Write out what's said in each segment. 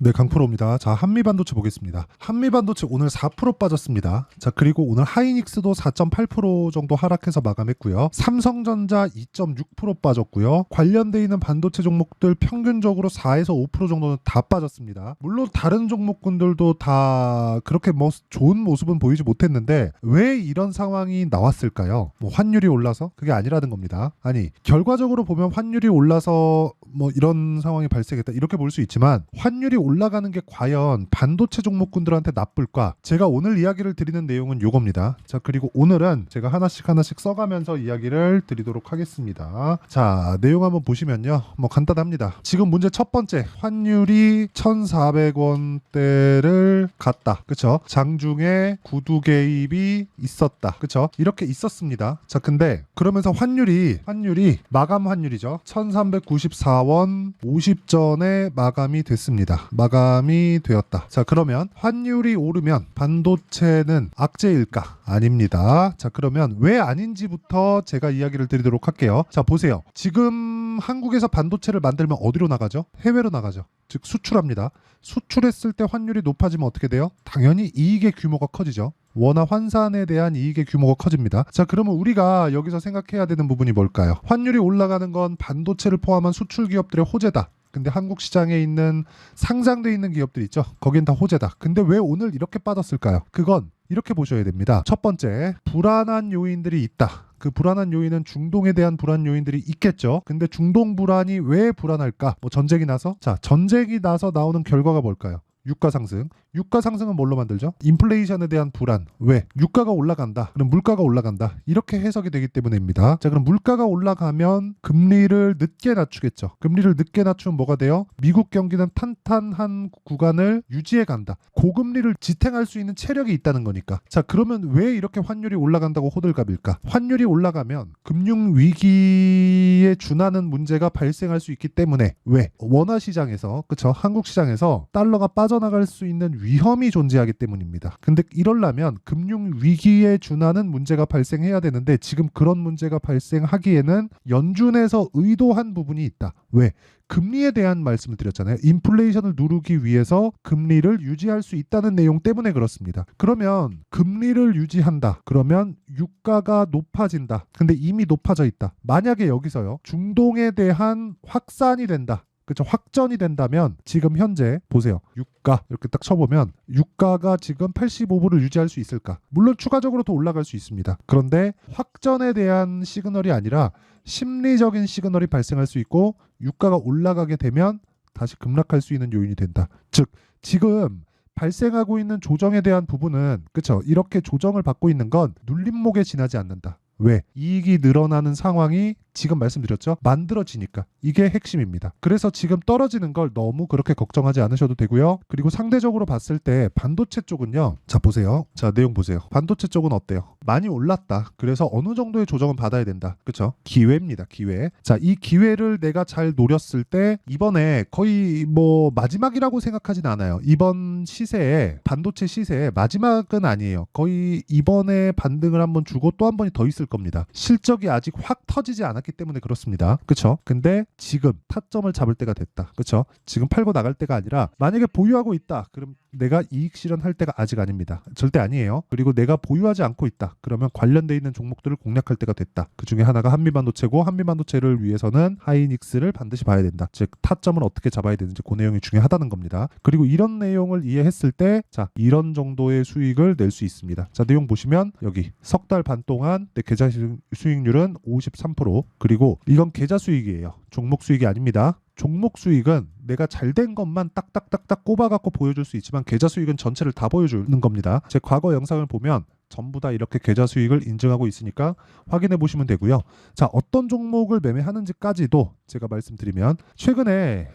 네, 강프로입니다. 자, 한미반도체 보겠습니다. 한미반도체 오늘 4% 빠졌습니다. 자, 그리고 오늘 하이닉스도 4.8% 정도 하락해서 마감했고요. 삼성전자 2.6% 빠졌고요. 관련돼 있는 반도체 종목들 평균적으로 4에서 5% 정도는 다 빠졌습니다. 물론 다른 종목군들도 다 그렇게 뭐 좋은 모습은 보이지 못했는데 왜 이런 상황이 나왔을까요? 뭐 환율이 올라서? 그게 아니라는 겁니다. 아니, 결과적으로 보면 환율이 올라서 뭐 이런 상황이 발생했다 이렇게 볼 수 있지만 환율이 올라가는 게 과연 반도체 종목군들한테 나쁠까? 제가 오늘 이야기를 드리는 내용은 요겁니다. 자, 그리고 오늘은 제가 하나씩 써가면서 이야기를 드리도록 하겠습니다. 자, 내용 한번 보시면요. 뭐 간단합니다. 지금 문제 첫 번째, 환율이 1,400원대를 갔다. 그쵸? 장중에 구두 개입이 있었다. 그쵸? 이렇게 있었습니다. 자, 근데 그러면서 환율이 마감 환율이죠. 1,394원 50전에 마감이 됐습니다. 마감이 되었다. 자, 그러면 환율이 오르면 반도체는 악재일까? 아닙니다. 자, 그러면 왜 아닌지부터 제가 이야기를 드리도록 할게요. 자, 보세요. 지금 한국에서 반도체를 만들면 어디로 나가죠? 해외로 나가죠. 즉 수출합니다. 수출했을 때 환율이 높아지면 어떻게 돼요? 당연히 이익의 규모가 커지죠. 원화 환산에 대한 이익의 규모가 커집니다. 자, 그러면 우리가 여기서 생각해야 되는 부분이 뭘까요? 환율이 올라가는 건 반도체를 포함한 수출 기업들의 호재다. 근데 한국 시장에 있는 상장돼 있는 기업들 있죠. 거긴 다 호재다. 근데 왜 오늘 이렇게 빠졌을까요? 그건 이렇게 보셔야 됩니다. 첫 번째, 불안한 요인들이 있다. 그 불안한 요인은 중동에 대한 불안 요인들이 있겠죠. 근데 중동 불안이 왜 불안할까? 뭐 전쟁이 나서? 자, 전쟁이 나서 나오는 결과가 뭘까요? 유가 상승. 유가 상승은 뭘로 만들죠? 인플레이션에 대한 불안. 왜? 유가가 올라간다. 그럼 물가가 올라간다. 이렇게 해석이 되기 때문입니다. 자, 그럼 물가가 올라가면 금리를 늦게 낮추겠죠. 금리를 늦게 낮추면 뭐가 돼요? 미국 경기는 탄탄한 구간을 유지해 간다. 고금리를 지탱할 수 있는 체력이 있다는 거니까. 자, 그러면 왜 이렇게 환율이 올라간다고 호들갑일까? 환율이 올라가면 금융 위기에 준하는 문제가 발생할 수 있기 때문에. 왜? 원화 시장에서, 그쵸? 한국 시장에서 달러가 빠져나갈 수 있는 위험이 존재하기 때문입니다. 근데 이러려면 금융 위기에 준하는 문제가 발생해야 되는데 지금 그런 문제가 발생하기에는 연준에서 의도한 부분이 있다. 왜? 금리에 대한 말씀을 드렸잖아요. 인플레이션을 누르기 위해서 금리를 유지할 수 있다는 내용 때문에 그렇습니다. 그러면 금리를 유지한다. 그러면 유가가 높아진다. 근데 이미 높아져 있다. 만약에 여기서요. 중동에 대한 확산이 된다. 그렇죠. 확전이 된다면 지금 현재 보세요. 유가 이렇게 딱 쳐보면 유가가 지금 85불을 유지할 수 있을까? 물론 추가적으로 더 올라갈 수 있습니다. 그런데 확전에 대한 시그널이 아니라 심리적인 시그널이 발생할 수 있고 유가가 올라가게 되면 다시 급락할 수 있는 요인이 된다. 즉 지금 발생하고 있는 조정에 대한 부분은 그렇죠. 이렇게 조정을 받고 있는 건 눌림목에 지나지 않는다. 왜? 이익이 늘어나는 상황이 지금 말씀드렸죠? 만들어지니까. 이게 핵심입니다. 그래서 지금 떨어지는 걸 너무 그렇게 걱정하지 않으셔도 되고요. 그리고 상대적으로 봤을 때 반도체 쪽은요. 자, 보세요. 자, 내용 보세요. 반도체 쪽은 어때요? 많이 올랐다. 그래서 어느 정도의 조정은 받아야 된다. 그렇죠? 기회입니다. 기회. 자, 이 기회를 내가 잘 노렸을 때 이번에 거의 뭐 마지막이라고 생각하진 않아요. 이번 시세에 반도체 시세에 마지막은 아니에요. 거의 이번에 반등을 한번 주고 또 한 번이 더 있을 겁니다. 실적이 아직 확 터지지 않았기 때문에 그렇습니다. 그쵸? 근데 지금 타점을 잡을 때가 됐다. 그쵸? 지금 팔고 나갈 때가 아니라 만약에 보유하고 있다. 그럼 내가 이익 실현할 때가 아직 아닙니다. 절대 아니에요. 그리고 내가 보유하지 않고 있다. 그러면 관련돼 있는 종목들을 공략할 때가 됐다. 그 중에 하나가 한미반도체고 한미반도체를 위해서는 하이닉스를 반드시 봐야 된다. 즉 타점을 어떻게 잡아야 되는지 그 내용이 중요하다는 겁니다. 그리고 이런 내용을 이해했을 때 자, 이런 정도의 수익을 낼 수 있습니다. 자, 내용 보시면 여기 석 달 반 동안 내 계좌 수익률은 53%. 그리고 이건 계좌 수익이에요. 종목 수익이 아닙니다. 종목 수익은 내가 잘 된 것만 딱딱딱딱 꼽아갖고 보여줄 수 있지만 계좌 수익은 전체를 다 보여주는 겁니다. 제 과거 영상을 보면 전부 다 이렇게 계좌 수익을 인증하고 있으니까 확인해 보시면 되고요. 자, 어떤 종목을 매매하는지까지도 제가 말씀드리면 최근에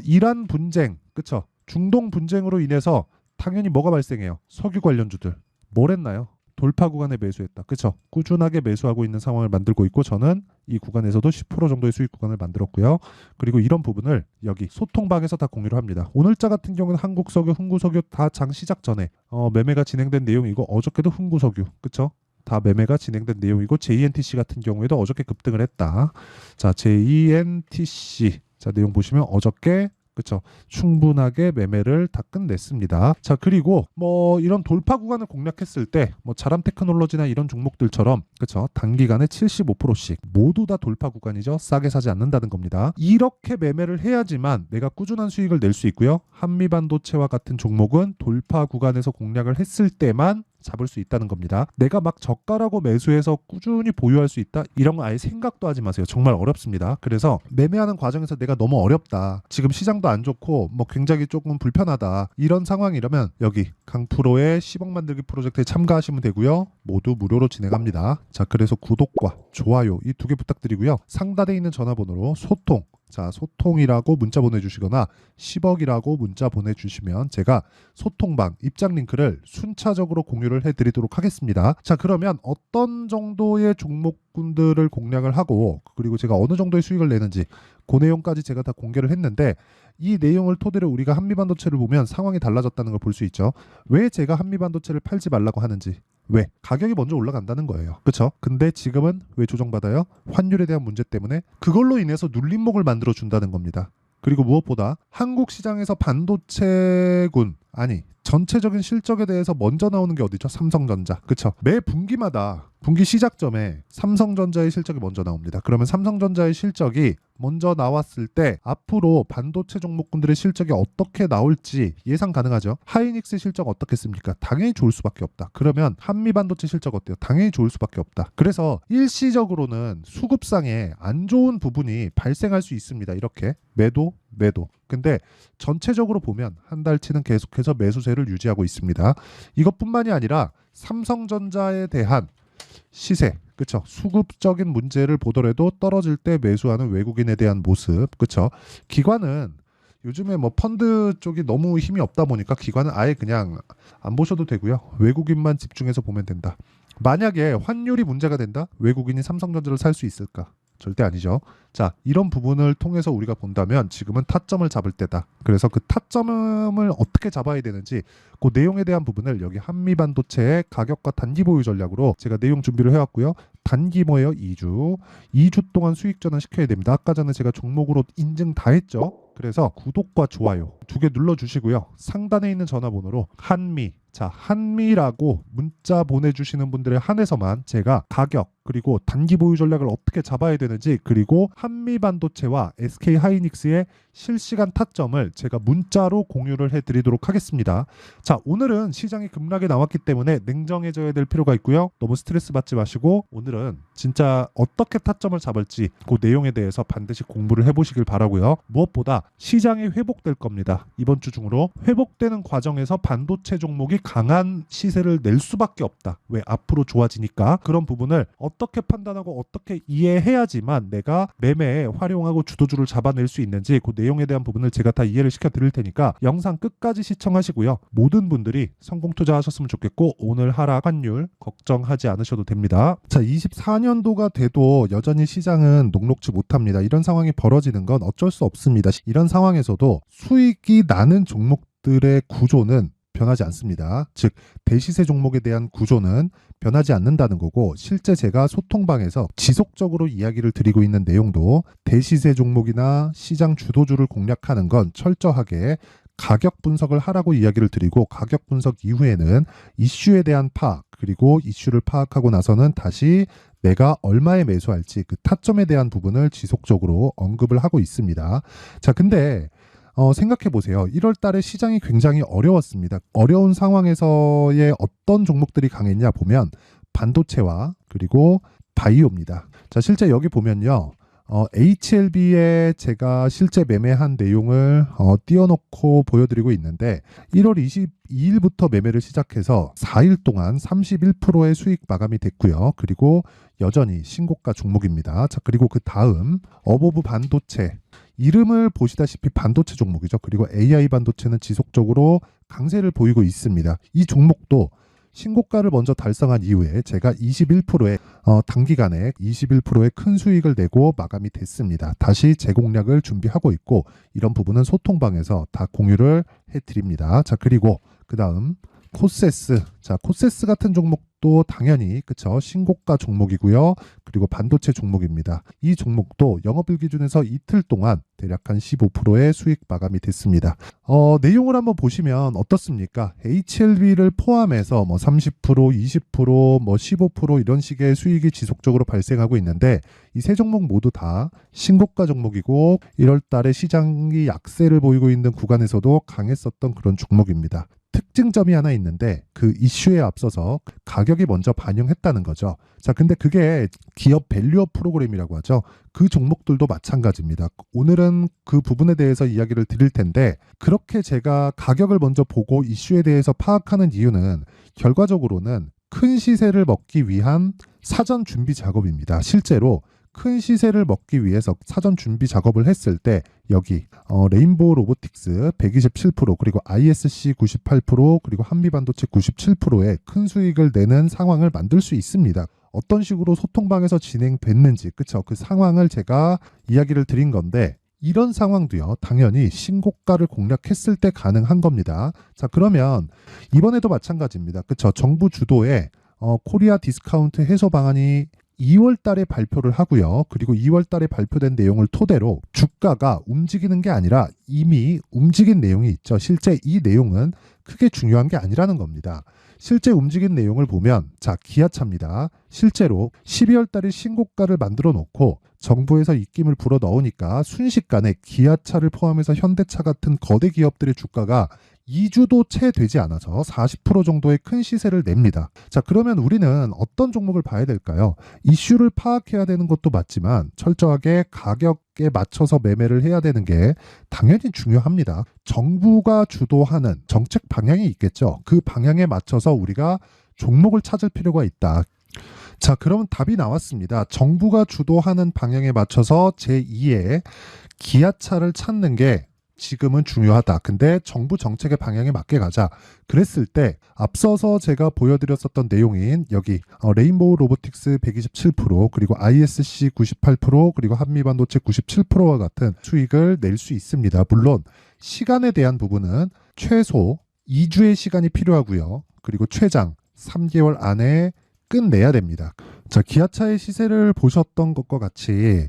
이란 분쟁, 그쵸? 중동 분쟁으로 인해서 당연히 뭐가 발생해요? 석유 관련주들. 뭘 했나요? 돌파 구간에 매수했다. 그렇죠? 꾸준하게 매수하고 있는 상황을 만들고 있고 저는 이 구간에서도 10% 정도의 수익 구간을 만들었고요. 그리고 이런 부분을 여기 소통방에서 다 공유를 합니다. 오늘자 같은 경우는 한국석유, 흥구석유 다 장 시작 전에 매매가 진행된 내용이고 어저께도 흥구석유, 그렇죠? 다 매매가 진행된 내용이고 JNTC 같은 경우에도 어저께 급등을 했다. 자, JNTC 자, 내용 보시면 어저께 그쵸? 충분하게 매매를 다 끝냈습니다. 자, 그리고 뭐 이런 돌파 구간을 공략했을 때 뭐 자람 테크놀로지나 이런 종목들처럼 그쵸? 단기간에 75%씩 모두 다 돌파 구간이죠. 싸게 사지 않는다는 겁니다. 이렇게 매매를 해야지만 내가 꾸준한 수익을 낼 수 있고요. 한미반도체와 같은 종목은 돌파 구간에서 공략을 했을 때만 잡을 수 있다는 겁니다. 내가 막 저가라고 매수해서 꾸준히 보유할 수 있다? 이런 거 아예 생각도 하지 마세요. 정말 어렵습니다. 그래서 매매하는 과정에서 내가 너무 어렵다. 지금 시장도 안 좋고 뭐 굉장히 조금 불편하다. 이런 상황이라면 여기 강프로의 10억 만들기 프로젝트에 참가하시면 되고요. 모두 무료로 진행합니다. 자, 그래서 구독과 좋아요 이 두 개 부탁드리고요. 상단에 있는 전화번호로 소통 자, 소통이라고 문자 보내주시거나 10억이라고 문자 보내주시면 제가 소통방 입장 링크를 순차적으로 공유를 해드리도록 하겠습니다. 자, 그러면 어떤 정도의 종목군들을 공략을 하고 그리고 제가 어느 정도의 수익을 내는지 그 내용까지 제가 다 공개를 했는데 이 내용을 토대로 우리가 한미반도체를 보면 상황이 달라졌다는 걸 볼 수 있죠. 왜 제가 한미반도체를 팔지 말라고 하는지 왜? 가격이 먼저 올라간다는 거예요. 그렇죠? 근데 지금은 왜 조정받아요? 환율에 대한 문제 때문에 그걸로 인해서 눌림목을 만들어 준다는 겁니다. 그리고 무엇보다 한국 시장에서 반도체군 아니 전체적인 실적에 대해서 먼저 나오는 게 어디죠? 삼성전자. 그렇죠? 매 분기마다 분기 시작점에 삼성전자의 실적이 먼저 나옵니다. 그러면 삼성전자의 실적이 먼저 나왔을 때 앞으로 반도체 종목군들의 실적이 어떻게 나올지 예상 가능하죠. 하이닉스 실적 어떻겠습니까? 당연히 좋을 수밖에 없다. 그러면 한미반도체 실적 어때요? 당연히 좋을 수밖에 없다. 그래서 일시적으로는 수급상에 안 좋은 부분이 발생할 수 있습니다. 이렇게 매도. 근데 전체적으로 보면 한 달치는 계속해서 매수세를 유지하고 있습니다. 이것뿐만이 아니라 삼성전자에 대한 시세, 그쵸? 수급적인 문제를 보더라도 떨어질 때 매수하는 외국인에 대한 모습, 그쵸? 기관은 요즘에 뭐 펀드 쪽이 너무 힘이 없다 보니까 기관은 아예 그냥 안 보셔도 되고요. 외국인만 집중해서 보면 된다. 만약에 환율이 문제가 된다? 외국인이 삼성전자를 살 수 있을까? 절대 아니죠. 자, 이런 부분을 통해서 우리가 본다면 지금은 타점을 잡을 때다. 그래서 그 타점을 어떻게 잡아야 되는지 그 내용에 대한 부분을 여기 한미반도체의 가격과 단기 보유 전략으로 제가 내용 준비를 해왔고요. 단기 뭐예요? 2주 동안 수익 전환 시켜야 됩니다. 아까 전에 제가 종목으로 인증 다 했죠. 그래서 구독과 좋아요 두 개 눌러주시고요. 상단에 있는 전화번호로 한미라고 문자 보내주시는 분들에 한해서만 제가 가격 그리고 단기 보유 전략을 어떻게 잡아야 되는지 그리고 한미반도체와 SK하이닉스의 실시간 타점을 제가 문자로 공유를 해드리도록 하겠습니다. 자, 오늘은 시장이 급락에 나왔기 때문에 냉정해져야 될 필요가 있고요. 너무 스트레스 받지 마시고 오늘은 진짜 어떻게 타점을 잡을지 그 내용에 대해서 반드시 공부를 해보시길 바라고요. 무엇보다 시장이 회복될 겁니다. 이번 주 중으로 회복되는 과정에서 반도체 종목이 강한 시세를 낼 수밖에 없다. 왜? 앞으로 좋아지니까. 그런 부분을 어떻게 판단하고 어떻게 이해해야지만 내가 매매에 활용하고 주도주를 잡아낼 수 있는지 그 내용에 대한 부분을 제가 다 이해를 시켜 드릴 테니까 영상 끝까지 시청하시고요. 모든 분들이 성공 투자하셨으면 좋겠고 오늘 하락 환율 걱정하지 않으셔도 됩니다. 자, 24년도가 돼도 여전히 시장은 녹록지 못합니다. 이런 상황이 벌어지는 건 어쩔 수 없습니다. 이런 상황에서도 수익이 나는 종목들의 구조는 변하지 않습니다. 즉 대시세 종목에 대한 구조는 변하지 않는다는 거고 실제 제가 소통방에서 지속적으로 이야기를 드리고 있는 내용도 대시세 종목이나 시장 주도주를 공략하는 건 철저하게 가격 분석을 하라고 이야기를 드리고 가격 분석 이후에는 이슈에 대한 파악 그리고 이슈를 파악하고 나서는 다시 내가 얼마에 매수할지 그 타점에 대한 부분을 지속적으로 언급을 하고 있습니다. 자, 근데 생각해 보세요. 1월 달에 시장이 굉장히 어려웠습니다. 어려운 상황에서의 어떤 종목들이 강했냐 보면 반도체와 그리고 바이오입니다. 자, 실제 여기 보면요. HLB에 제가 실제 매매한 내용을 띄워놓고 보여드리고 있는데 1월 22일부터 매매를 시작해서 4일 동안 31%의 수익 마감이 됐고요. 그리고 여전히 신고가 종목입니다. 자, 그리고 그 다음 어보브 반도체 이름을 보시다시피 반도체 종목이죠. 그리고 AI 반도체는 지속적으로 강세를 보이고 있습니다. 이 종목도 신고가를 먼저 달성한 이후에 제가 21%의 단기간에 21%의 큰 수익을 내고 마감이 됐습니다. 다시 재공략을 준비하고 있고 이런 부분은 소통방에서 다 공유를 해드립니다. 자, 그리고 그 다음 코세스. 자, 코세스 같은 종목 종목도 당연히 그쵸 신고가 종목이고요. 그리고 반도체 종목입니다. 이 종목도 영업일 기준에서 이틀 동안 대략 한 15%의 수익 마감이 됐습니다. 내용을 한번 보시면 어떻습니까? HLB를 포함해서 뭐 30%, 20%, 뭐 15% 이런 식의 수익이 지속적으로 발생하고 있는데 이 세 종목 모두 다 신고가 종목이고 1월 달에 시장이 약세를 보이고 있는 구간에서도 강했었던 그런 종목입니다. 특징점이 하나 있는데 그 이슈에 앞서서 가격이 먼저 반영했다는 거죠. 자, 근데 그게 기업 밸류업 프로그램이라고 하죠. 그 종목들도 마찬가지입니다. 오늘은 그 부분에 대해서 이야기를 드릴 텐데 그렇게 제가 가격을 먼저 보고 이슈에 대해서 파악하는 이유는 결과적으로는 큰 시세를 먹기 위한 사전 준비 작업입니다. 실제로 큰 시세를 먹기 위해서 사전 준비 작업을 했을 때 여기 레인보우 로보틱스 127% 그리고 ISC 98% 그리고 한미반도체 97%의 큰 수익을 내는 상황을 만들 수 있습니다. 어떤 식으로 소통방에서 진행됐는지 그쵸 그 상황을 제가 이야기를 드린 건데 이런 상황도요 당연히 신고가를 공략했을 때 가능한 겁니다. 자 그러면 이번에도 마찬가지입니다. 그쵸 정부 주도의 코리아 디스카운트 해소 방안이 2월 달에 발표를 하고요. 그리고 2월 달에 발표된 내용을 토대로 주가가 움직이는 게 아니라 이미 움직인 내용이 있죠. 실제 이 내용은 크게 중요한 게 아니라는 겁니다. 실제 움직인 내용을 보면 자 기아차입니다. 실제로 12월 달에 신고가를 만들어 놓고 정부에서 입김을 불어 넣으니까 순식간에 기아차를 포함해서 현대차 같은 거대 기업들의 주가가 2주도 채 되지 않아서 40% 정도의 큰 시세를 냅니다. 자, 그러면 우리는 어떤 종목을 봐야 될까요? 이슈를 파악해야 되는 것도 맞지만 철저하게 가격에 맞춰서 매매를 해야 되는 게 당연히 중요합니다. 정부가 주도하는 정책 방향이 있겠죠. 그 방향에 맞춰서 우리가 종목을 찾을 필요가 있다. 자, 그러면 답이 나왔습니다. 정부가 주도하는 방향에 맞춰서 제2의 기아차를 찾는 게 지금은 중요하다. 근데 정부 정책의 방향에 맞게 가자. 그랬을 때 앞서서 제가 보여드렸었던 내용인 여기 레인보우 로보틱스 127% 그리고 ISC 98% 그리고 한미반도체 97%와 같은 수익을 낼 수 있습니다. 물론 시간에 대한 부분은 최소 2주의 시간이 필요하고요. 그리고 최장 3개월 안에 끝내야 됩니다. 자, 기아차의 시세를 보셨던 것과 같이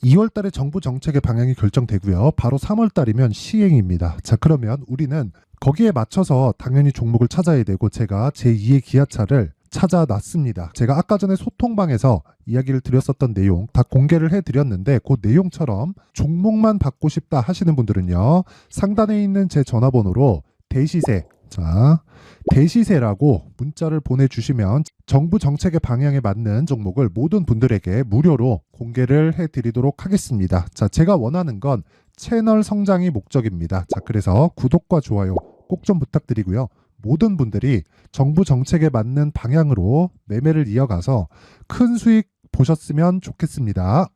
2월 달에 정부 정책의 방향이 결정되고요. 바로 3월 달이면 시행입니다. 자, 그러면 우리는 거기에 맞춰서 당연히 종목을 찾아야 되고 제가 제2의 기아차를 찾아놨습니다. 제가 아까 전에 소통방에서 이야기를 드렸었던 내용 다 공개를 해드렸는데 그 내용처럼 종목만 받고 싶다 하시는 분들은요. 상단에 있는 제 전화번호로 대시세 자, 대시세라고 문자를 보내주시면 정부 정책의 방향에 맞는 종목을 모든 분들에게 무료로 공개를 해드리도록 하겠습니다. 자, 제가 원하는 건 채널 성장이 목적입니다. 자, 그래서 구독과 좋아요 꼭 좀 부탁드리고요. 모든 분들이 정부 정책에 맞는 방향으로 매매를 이어가서 큰 수익 보셨으면 좋겠습니다.